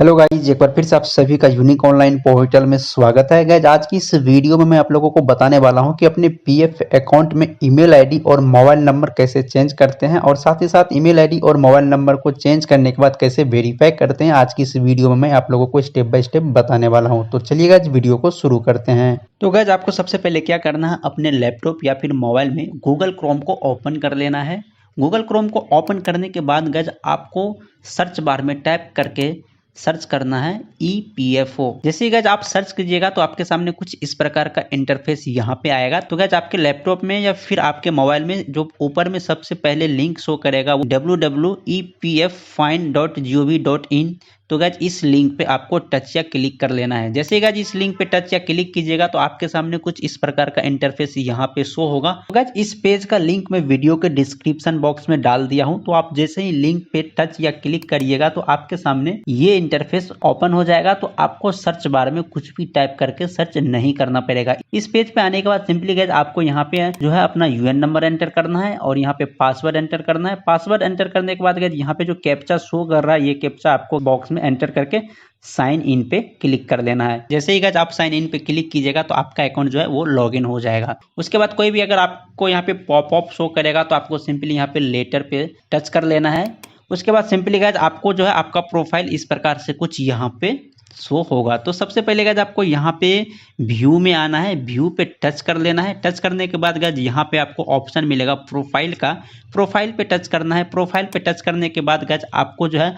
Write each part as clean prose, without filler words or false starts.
Hello guys, एक बार फिर से आप सभी का यूनिक ऑनलाइन पोर्टल में स्वागत है। गाइज, आज की इस वीडियो में मैं आप लोगों को बताने वाला हूं कि अपने पीएफ अकाउंट में ईमेल आईडी और मोबाइल नंबर कैसे चेंज करते हैं और साथ ही साथ ईमेल आईडी और मोबाइल नंबर को चेंज करने के बाद कैसे वेरीफाई करते हैं। आज की इस वीडियो में मैं आप लोगों को स्टेप बाय स्टेप बताने वाला हूँ। तो चलिए गाइज, वीडियो को शुरू करते हैं। तो गाइज, आपको सबसे पहले क्या करना है, अपने लैपटॉप या फिर मोबाइल में गूगल क्रोम को ओपन कर लेना है। गूगल क्रोम को ओपन करने के बाद गाइज आपको सर्च बार में टाइप करके सर्च करना है EPFO। जैसे ही गाइज आप सर्च कीजिएगा तो आपके सामने कुछ इस प्रकार का इंटरफेस यहाँ पे आएगा। तो गाइज आपके लैपटॉप में या फिर आपके मोबाइल में जो ऊपर में सबसे पहले लिंक शो करेगा वो www.epffind.gov.in। तो गाइज इस लिंक पे आपको टच या क्लिक कर लेना है। जैसे ही गाइज इस लिंक पे टच या क्लिक कीजिएगा तो आपके सामने कुछ इस प्रकार का इंटरफेस यहाँ पे शो होगा। तो गाइज इस पेज का लिंक मैं वीडियो के डिस्क्रिप्शन बॉक्स में डाल दिया हूँ। तो आप जैसे ही लिंक पे टच या क्लिक करिएगा तो आपके सामने ये इंटरफेस ओपन हो जाएगा। तो आपको सर्च बार में कुछ भी टाइप करके सर्च नहीं करना पड़ेगा। इस पेज पे आने के बाद सिंपली गाइज आपको यहाँ पे जो है अपना यूएन नंबर एंटर करना है और यहाँ पे पासवर्ड एंटर करना है। पासवर्ड एंटर करने के बाद गाइज यहाँ पे जो कैप्चा शो कर रहा है ये कैप्चा आपको बॉक्स में एंटर करके साइन इन पे क्लिक कर लेना है। जैसे ही गाइज आप साइन इन पे क्लिक कीजिएगा तो आपका अकाउंट जो है वो लॉगिन हो जाएगा। उसके बाद कोई भी अगर आपको यहाँ पे पॉपअप शो करेगा तो आपको सिंपली यहाँ पे लेटर पे टच कर लेना है। उसके बाद सिंपली गाइज आपको जो है आपका प्रोफाइल इस प्रकार से कुछ यहाँ पे शो होगा। तो सबसे पहले गाइज आपको यहाँ पे व्यू में आना है, व्यू पे टच कर लेना है। टच करने के बाद गाइज यहाँ पे आपको ऑप्शन मिलेगा प्रोफाइल का, प्रोफाइल पे टच करना है। प्रोफाइल पे टच करने के बाद गाइज आपको जो है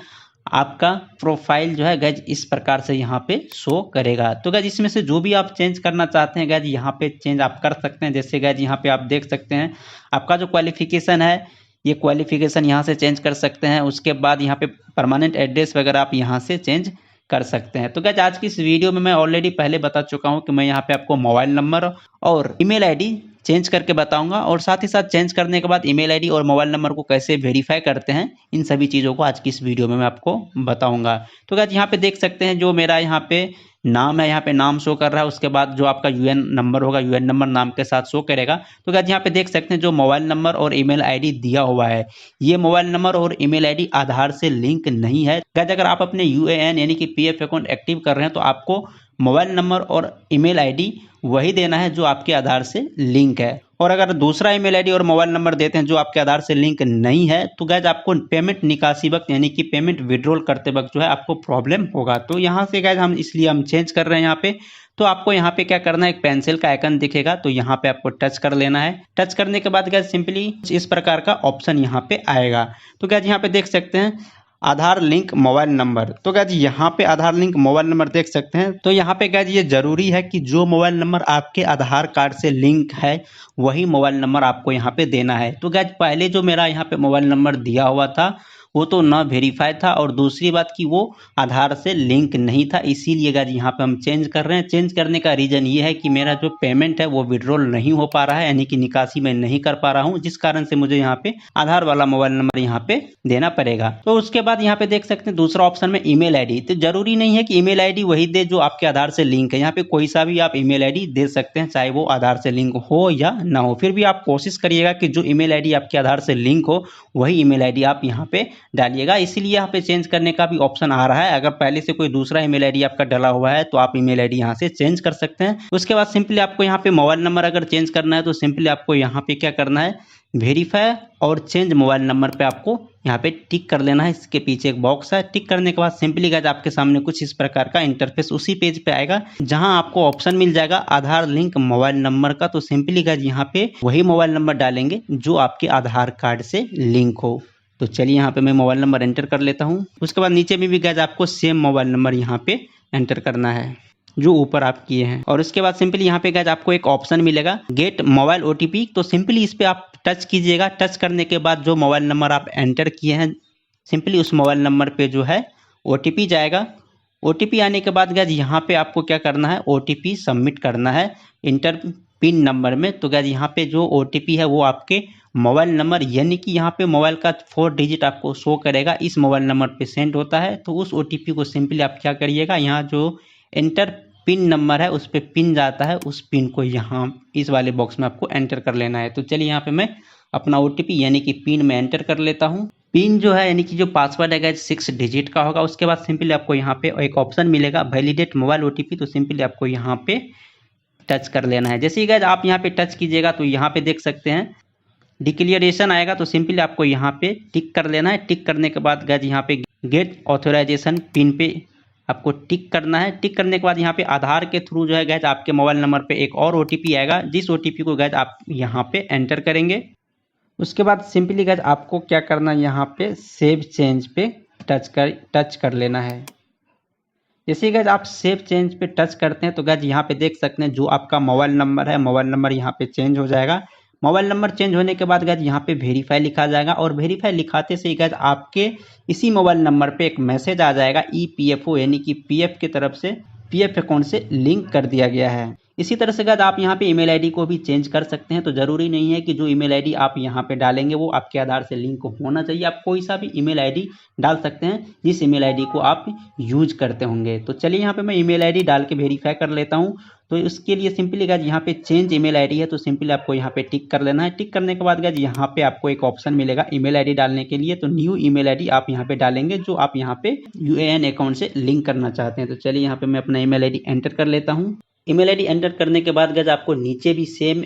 आपका प्रोफाइल जो है गाइज इस प्रकार से यहाँ पे शो करेगा। तो गाइज इसमें से जो भी आप चेंज करना चाहते हैं गाइज यहाँ पे चेंज आप कर सकते हैं। जैसे गाइज यहाँ पे आप देख सकते हैं आपका जो क्वालिफिकेशन है ये क्वालिफिकेशन यहाँ से चेंज कर सकते हैं। उसके बाद यहाँ पे परमानेंट एड्रेस वगैरह आप यहाँ से चेंज कर सकते हैं। तो गाइज आज की इस वीडियो में मैं ऑलरेडी पहले बता चुका हूँ कि मैं यहाँ पे आपको मोबाइल नंबर और ईमेल आईडी चेंज करके बताऊंगा और साथ ही साथ चेंज करने के बाद ईमेल आईडी और मोबाइल नंबर को कैसे वेरीफाई करते हैं, इन सभी चीज़ों को आज की इस वीडियो में मैं आपको बताऊंगा। तो गाइज यहाँ पे देख सकते हैं जो मेरा यहाँ पे नाम है, यहाँ पे नाम शो कर रहा है। उसके बाद जो आपका यूएन नंबर होगा, यूएन नंबर नाम के साथ शो करेगा। तो गाइज यहाँ पे देख सकते हैं जो मोबाइल नंबर और ईमेल आईडी दिया हुआ है ये मोबाइल नंबर और ईमेल आईडी आधार से लिंक नहीं है। गाइज अगर आप अपने यूएएन यानी कि पीएफ अकाउंट एक्टिव कर रहे हैं तो आपको मोबाइल नंबर और ईमेल आईडी वही देना है जो आपके आधार से लिंक है। और अगर दूसरा ईमेल आईडी और मोबाइल नंबर देते हैं जो आपके आधार से लिंक नहीं है तो गाइज आपको पेमेंट निकासी वक्त यानी कि पेमेंट विड्रॉल करते वक्त जो है आपको प्रॉब्लम होगा। तो यहाँ से गाइज हम इसलिए हम चेंज कर रहे हैं यहाँ पे। तो आपको यहाँ पे क्या करना है, एक पेंसिल का आइकन दिखेगा तो यहाँ पे आपको टच कर लेना है। टच करने के बाद गाइज सिंपली इस प्रकार का ऑप्शन यहाँ पे आएगा। तो गाइज यहाँ पे देख सकते हैं आधार लिंक मोबाइल नंबर। तो गाइज यहाँ पे आधार लिंक मोबाइल नंबर देख सकते हैं। तो यहाँ पे गाइज ये जरूरी है कि जो मोबाइल नंबर आपके आधार कार्ड से लिंक है वही मोबाइल नंबर आपको यहाँ पे देना है। तो गाइज पहले जो मेरा यहाँ पे मोबाइल नंबर दिया हुआ था वो तो ना वेरीफाई था और दूसरी बात कि वो आधार से लिंक नहीं था, इसीलिए गाइज यहाँ पे हम चेंज कर रहे हैं। चेंज करने का रीज़न ये है कि मेरा जो पेमेंट है वो विड्रॉल नहीं हो पा रहा है यानी कि निकासी मैं नहीं कर पा रहा हूँ, जिस कारण से मुझे यहाँ पे आधार वाला मोबाइल नंबर यहाँ पे देना पड़ेगा। तो उसके बाद यहाँ पे देख सकते हैं दूसरा ऑप्शन में ईमेल आईडी। तो जरूरी नहीं है कि ईमेल आईडी वही दे जो आपके आधार से लिंक है। यहाँ पे कोई सा भी आप ईमेल आईडी दे सकते हैं चाहे वो आधार से लिंक हो या ना हो। फिर भी आप कोशिश करिएगा कि जो ईमेल आईडी आपके आधार से लिंक हो वही ईमेल आईडी आप यहाँ पे डालिएगा। इसीलिए यहाँ पे चेंज करने का भी ऑप्शन आ रहा है। अगर पहले से कोई दूसरा ईमेल आईडी आपका डला हुआ है तो आप ईमेल आईडी यहाँ से चेंज कर सकते हैं। उसके बाद सिंपली आपको यहाँ पे मोबाइल नंबर अगर चेंज करना है तो सिंपली आपको यहाँ पे क्या करना है, वेरीफाई और चेंज मोबाइल नंबर पे आपको यहाँ पे टिक कर लेना है। इसके पीछे एक बॉक्स है। टिक करने के बाद सिंपली गाइज आपके सामने कुछ इस प्रकार का इंटरफेस उसी पेज पे आएगा जहां आपको ऑप्शन मिल जाएगा आधार लिंक मोबाइल नंबर का। तो सिंपली गाइज यहाँ पे वही मोबाइल नंबर डालेंगे जो आपके आधार कार्ड से लिंक हो। तो चलिए यहाँ पे मैं मोबाइल नंबर एंटर कर लेता हूँ। उसके बाद नीचे में भी गाइज आपको सेम मोबाइल नंबर यहाँ पे एंटर करना है जो ऊपर आप किए हैं। और उसके बाद सिंपली यहाँ पे गाइज आपको एक ऑप्शन मिलेगा गेट मोबाइल ओटीपी। तो सिंपली इस पे आप टच कीजिएगा। टच करने के बाद जो मोबाइल नंबर आप एंटर किए हैं सिंपली उस मोबाइल नंबर पे जो है ओटीपी जाएगा। ओटीपी आने के बाद गाइज यहाँ पे आपको क्या करना है, ओटीपी सबमिट करना है इंटर पिन नंबर में। तो गाइज यहाँ पे जो ओटीपी है वो आपके मोबाइल नंबर यानी कि यहाँ पे मोबाइल का 4 डिजिट आपको शो करेगा, इस मोबाइल नंबर पे सेंड होता है। तो उस ओटीपी को सिंपली आप क्या करिएगा, यहाँ जो एंटर पिन नंबर है उस पर पिन जाता है, उस पिन को यहाँ इस वाले बॉक्स में आपको एंटर कर लेना है। तो चलिए यहाँ पे मैं अपना ओटीपी यानी कि पिन में एंटर कर लेता हूँ। पिन जो है यानी कि जो पासवर्ड है गाइज 6 डिजिट का होगा। उसके बाद सिंपली आपको यहाँ पे एक ऑप्शन मिलेगा वैलिडेट मोबाइल ओटीपी, तो सिंपली आपको यहाँ पे टच कर लेना है। जैसे ही गाइज आप यहाँ पे टच कीजिएगा तो यहाँ पे देख सकते हैं डिक्लेरेशन आएगा, तो सिंपली आपको यहाँ पे टिक कर लेना है। टिक करने के बाद गाइज यहाँ पे गेट ऑथराइजेशन पिन पे आपको टिक करना है। टिक करने के बाद यहाँ पे आधार के थ्रू जो है गाइज आपके मोबाइल नंबर पे एक और ओटीपी आएगा, जिस ओटीपी को गाइज आप यहाँ पे एंटर करेंगे। उसके बाद सिंपली गाइज आपको क्या करना है, यहाँ पे सेव चेंज पे टच कर लेना है। जैसे गाइज आप सेव चेंज पे टच करते हैं तो गाइज यहाँ पे देख सकते हैं जो आपका मोबाइल नंबर है, मोबाइल नंबर यहाँ पे चेंज हो जाएगा। मोबाइल नंबर चेंज होने के बाद गाइज यहाँ पे वेरीफाई लिखा जाएगा, और वेरीफाई लिखाते से ही गाइज आपके इसी मोबाइल नंबर पे एक मैसेज आ जाएगा ईपीएफओ यानी कि पीएफ की तरफ से, पीएफ अकाउंट से लिंक कर दिया गया है। इसी तरह से गाइज आप यहाँ पे ईमेल आईडी को भी चेंज कर सकते हैं। तो जरूरी नहीं है कि जो ईमेल आईडी आप यहाँ पे डालेंगे वो आपके आधार से लिंक होना चाहिए। आप कोई सा भी ईमेल आईडी डाल सकते हैं जिस ईमेल आईडी को आप यूज करते होंगे। तो चलिए यहाँ पे मैं ईमेल आईडी डाल के वेरीफाई कर लेता हूँ। तो उसके लिए सिंपली गाइज यहाँ पे चेंज ईमेल आईडी है, तो सिंपली आपको यहाँ पे टिक कर लेना है। टिक करने के बाद गाइज यहाँ पे आपको एक ऑप्शन मिलेगा ईमेल आईडी डालने के लिए। तो न्यू ईमेल आईडी आप यहाँ पे डालेंगे जो आप यहाँ पे यूएएन अकाउंट से लिंक करना चाहते हैं। तो चलिए यहाँ पे मैं अपना ईमेल आईडी एंटर कर लेता हूँ। ईमेल आईडी एंटर करने के बाद गाइज आपको नीचे भी सेम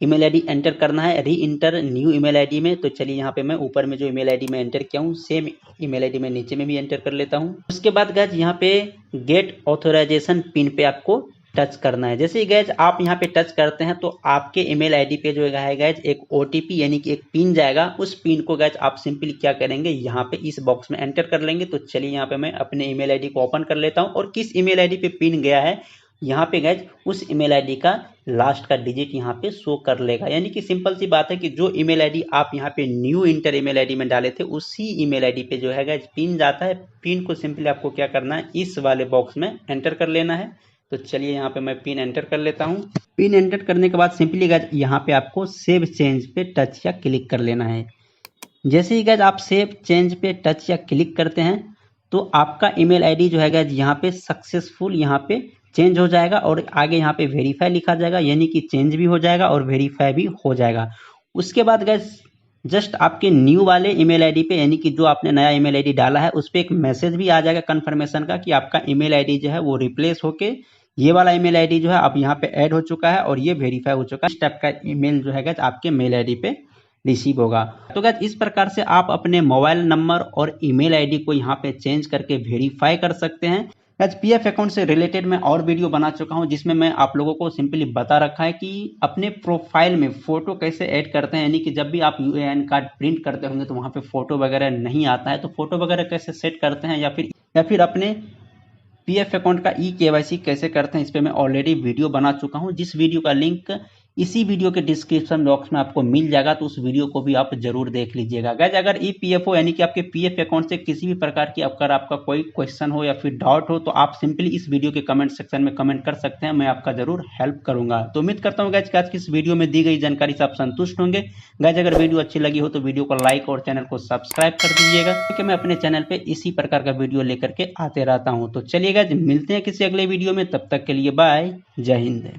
ईमेल आईडी एंटर करना है, री इंटर न्यू ईमेल आईडी में। तो चलिए यहाँ पे मैं ऊपर में जो ईमेल आईडी में एंटर किया हूँ सेम ईमेल आईडी में नीचे में भी एंटर कर लेता हूँ। उसके बाद गाइज यहाँ पे गेट ऑथराइजेशन पिन पे आपको टच करना है। जैसे ही गाइज आप यहाँ पे टच करते हैं तो आपके ईमेल आईडी पे जो है गाइज एक ओटीपी यानी कि एक पिन जाएगा। उस पिन को गाइज आप सिंपली क्या करेंगे, यहाँ पे इस बॉक्स में एंटर कर लेंगे। तो चलिए यहाँ पे मैं अपने ईमेल आईडी को ओपन कर लेता हूँ, और किस ईमेल आईडी पे पिन गया है यहाँ पे गाइज उस ईमेल आईडी का लास्ट का डिजिट यहाँ पे शो कर लेगा। यानी कि सिंपल सी बात है कि जो ईमेल आईडी आप यहाँ पे न्यू इंटर ईमेल आईडी में डाले थे उसी ईमेल आईडी पे जो है गाइज पिन जाता है। पिन को सिंपली आपको क्या करना है, इस वाले बॉक्स में एंटर कर लेना है। तो चलिए यहाँ पे मैं पिन एंटर कर लेता हूँ। पिन एंटर करने के बाद सिंपली गाइज यहाँ पे आपको सेव चेंज पे टच या क्लिक कर लेना है। जैसे ही गाइज आप सेव चेंज पे टच या क्लिक करते हैं तो आपका ईमेल आईडी जो है गाइज यहाँ पे सक्सेसफुल यहाँ पे चेंज हो जाएगा, और आगे यहाँ पे वेरीफाई लिखा जाएगा यानी कि चेंज भी हो जाएगा और वेरीफाई भी हो जाएगा। उसके बाद गाइज जस्ट आपके न्यू वाले ईमेल आईडी पे यानी कि जो आपने नया ईमेल आईडी डाला है उस पर एक मैसेज भी आ जाएगा कन्फर्मेशन का कि आपका ईमेल आईडी जो है वो रिप्लेस होके ये वाला ईमेल आईडी जो है अब यहाँ पे ऐड हो चुका है और ये वेरीफाई हो चुका है। इस टाइप का ईमेल जो है गाइज आपके मेल आईडी पे रिसीव होगा। तो गाइज इस प्रकार से आप अपने मोबाइल नंबर और ईमेल आईडी को यहाँ पे चेंज करके वेरीफाई कर सकते हैं। गाइज पीएफ अकाउंट से रिलेटेड मैं और वीडियो बना चुका हूँ जिसमें मैं आप लोगों को सिंपली बता रखा है कि अपने प्रोफाइल में फोटो कैसे ऐड करते हैं। यानी कि जब भी आप यूएएन कार्ड प्रिंट करते होंगे तो वहाँ पे फोटो वगैरह नहीं आता है, तो फोटो वगैरह कैसे सेट करते हैं या फिर अपने पीएफ अकाउंट का ई-केवाईसी कैसे करते हैं, इस पे मैं ऑलरेडी वीडियो बना चुका हूं, जिस वीडियो का लिंक इसी वीडियो के डिस्क्रिप्शन बॉक्स में आपको मिल जाएगा। तो उस वीडियो को भी आप जरूर देख लीजिएगा। गाइज अगर ईपीएफओ यानी कि आपके पीएफ अकाउंट से किसी भी प्रकार की अगर आपका कोई क्वेश्चन हो या फिर डाउट हो तो आप सिंपली इस वीडियो के कमेंट सेक्शन में कमेंट कर सकते हैं, मैं आपका जरूर हेल्प करूंगा। तो उम्मीद करता हूँ गाइज आज की इस वीडियो में दी गई जानकारी से आप संतुष्ट होंगे। गाइज अगर वीडियो अच्छी लगी हो तो वीडियो को लाइक और चैनल को सब्सक्राइब कर दीजिएगा, क्योंकि मैं अपने चैनल पे इसी प्रकार का वीडियो लेकर के आते रहता हूँ। तो चलिए गाइज मिलते हैं किसी अगले वीडियो में, तब तक के लिए बाय, जय हिंद।